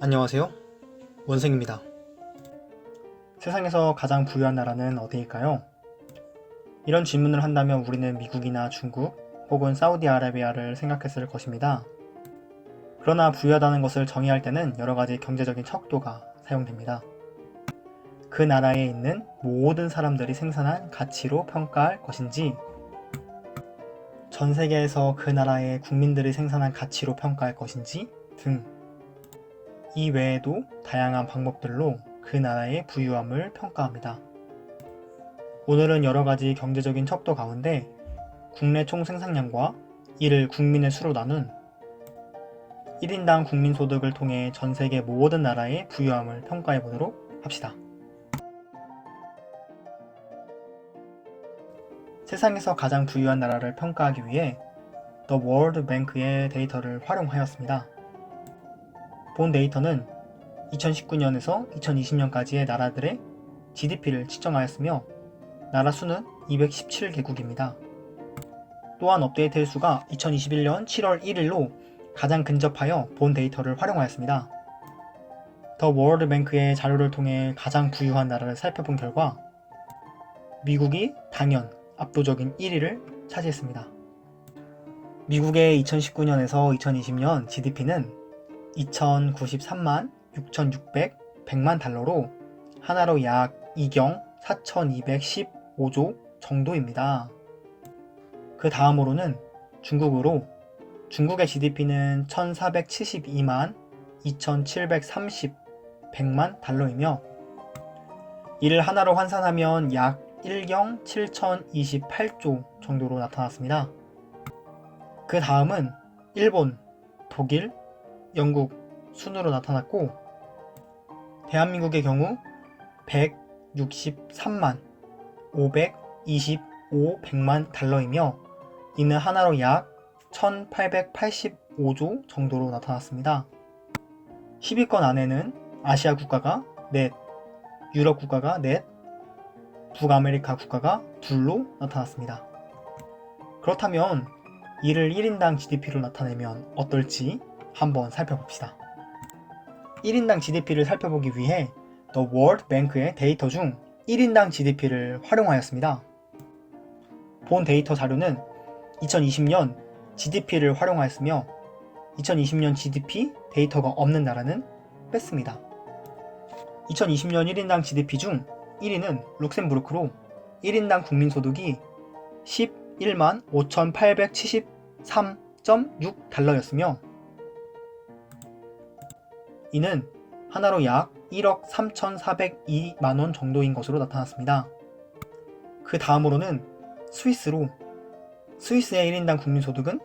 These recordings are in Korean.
안녕하세요. 원생입니다. 세상에서 가장 부유한 나라는 어디일까요? 이런 질문을 한다면 우리는 미국이나 중국 혹은 사우디아라비아를 생각했을 것입니다. 그러나 부유하다는 것을 정의할 때는 여러 가지 경제적인 척도가 사용됩니다. 그 나라에 있는 모든 사람들이 생산한 가치로 평가할 것인지, 전 세계에서 그 나라의 국민들이 생산한 가치로 평가할 것인지 등, 이 외에도 다양한 방법들로 그 나라의 부유함을 평가합니다. 오늘은 여러 가지 경제적인 척도 가운데 국내 총 생산량과 이를 국민의 수로 나눈 1인당 국민소득을 통해 전 세계 모든 나라의 부유함을 평가해 보도록 합시다. 세상에서 가장 부유한 나라를 평가하기 위해 The World Bank의 데이터를 활용하였습니다. 본 데이터는 2019년에서 2020년까지의 나라들의 GDP를 측정하였으며 나라 수는 217개국입니다. 또한 업데이트 일수가 2021년 7월 1일로 가장 근접하여 본 데이터를 활용하였습니다. 더 월드뱅크의 자료를 통해 가장 부유한 나라를 살펴본 결과 미국이 당연 압도적인 1위를 차지했습니다. 미국의 2019년에서 2020년 GDP는 2093만 6,600만 달러로 하나로 약 2경 4,215조 정도입니다. 그 다음으로는 중국으로 중국의 GDP는 1,472만 2,730만 달러이며 이를 하나로 환산하면 약 1경 7,028조 정도로 나타났습니다. 그 다음은 일본, 독일, 영국 순으로 나타났고 대한민국의 경우 163만 525백만 달러이며 이는 하나로 약 1885조 정도로 나타났습니다. 10위권 안에는 아시아 국가가 넷, 유럽 국가가 넷, 북아메리카 국가가 둘로 나타났습니다. 그렇다면 이를 1인당 GDP로 나타내면 어떨지 한번 살펴봅시다. 1인당 GDP를 살펴보기 위해 The World Bank의 데이터 중 1인당 GDP를 활용하였습니다. 본 데이터 자료는 2020년 GDP를 활용하였으며 2020년 GDP 데이터가 없는 나라는 뺐습니다. 2020년 1인당 GDP 중 1위는 룩셈부르크로 1인당 국민소득이 11만 5,873.6 달러였으며 이는 하나로 약 1억 3,402만원 정도인 것으로 나타났습니다. 그 다음으로는 스위스로 스위스의 1인당 국민소득은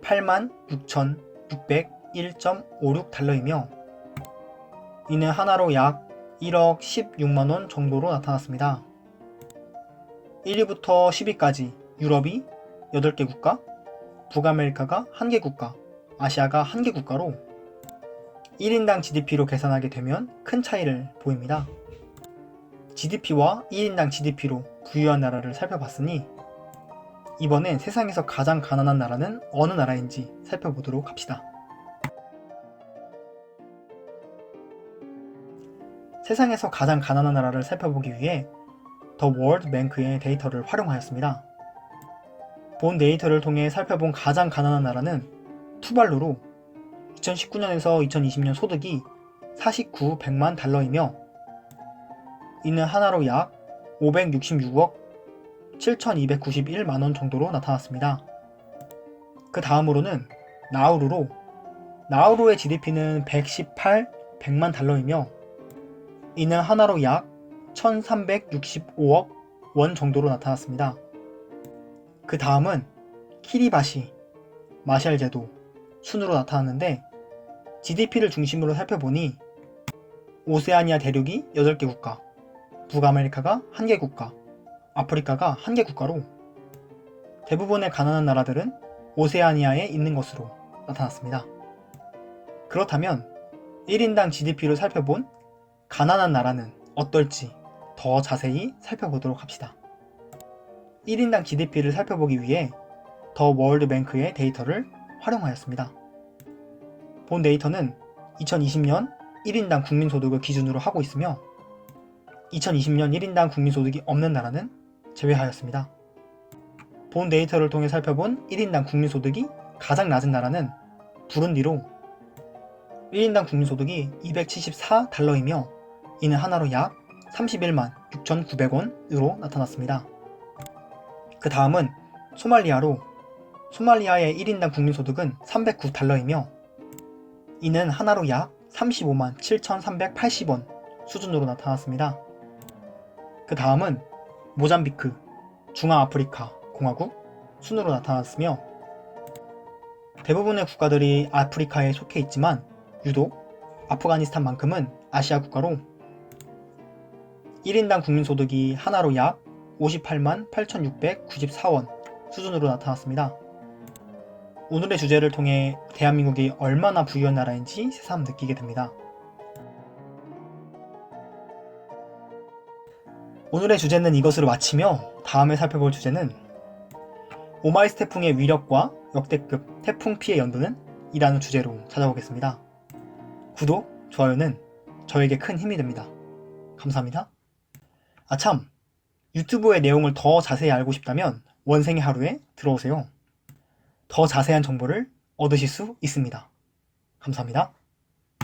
8만 6,601.56 달러이며 이는 하나로 약 1억 16만원 정도로 나타났습니다. 1위부터 10위까지 유럽이 8개 국가, 북아메리카가 1개 국가, 아시아가 1개 국가로 1인당 GDP로 계산하게 되면 큰 차이를 보입니다. GDP와 1인당 GDP로 부유한 나라를 살펴봤으니 이번엔 세상에서 가장 가난한 나라는 어느 나라인지 살펴보도록 합시다. 세상에서 가장 가난한 나라를 살펴보기 위해 더 월드 뱅크의 데이터를 활용하였습니다. 본 데이터를 통해 살펴본 가장 가난한 나라는 투발루로 2019년에서 2020년 소득이 49백만 달러이며 이는 하나로 약 566억 7,291만원 정도로 나타났습니다. 그 다음으로는 나우루로 나우루의 GDP는 118백만 달러이며 이는 하나로 약 1,365억 원 정도로 나타났습니다. 그 다음은 키리바시, 마샬 제도 순으로 나타났는데 GDP를 중심으로 살펴보니 오세아니아 대륙이 8개 국가, 북아메리카가 1개 국가, 아프리카가 1개 국가로 대부분의 가난한 나라들은 오세아니아에 있는 것으로 나타났습니다. 그렇다면 1인당 GDP를 살펴본 가난한 나라는 어떨지 더 자세히 살펴보도록 합시다. 1인당 GDP를 살펴보기 위해 더 월드뱅크의 데이터를 활용하였습니다. 본 데이터는 2020년 1인당 국민소득을 기준으로 하고 있으며 2020년 1인당 국민소득이 없는 나라는 제외하였습니다. 본 데이터를 통해 살펴본 1인당 국민소득이 가장 낮은 나라는 부룬디로 1인당 국민소득이 274달러이며 이는 하나로 약 31만 6,900원으로 나타났습니다. 그 다음은 소말리아로 소말리아의 1인당 국민소득은 309달러이며 이는 하나로 약 35만 7,380원 수준으로 나타났습니다. 그 다음은 모잠비크, 중앙아프리카 공화국 순으로 나타났으며 대부분의 국가들이 아프리카에 속해 있지만 유독 아프가니스탄만큼은 아시아 국가로 1인당 국민소득이 하나로 약 58만 8,694원 수준으로 나타났습니다. 오늘의 주제를 통해 대한민국이 얼마나 부유한 나라인지 새삼 느끼게 됩니다. 오늘의 주제는 이것으로 마치며 다음에 살펴볼 주제는 오마이스 태풍의 위력과 역대급 태풍 피해 연도는? 이라는 주제로 찾아보겠습니다. 구독, 좋아요는 저에게 큰 힘이 됩니다. 감사합니다. 아참! 유튜브의 내용을 더 자세히 알고 싶다면 원생의 하루에 들어오세요. 더 자세한 정보를 얻으실 수 있습니다. 감사합니다.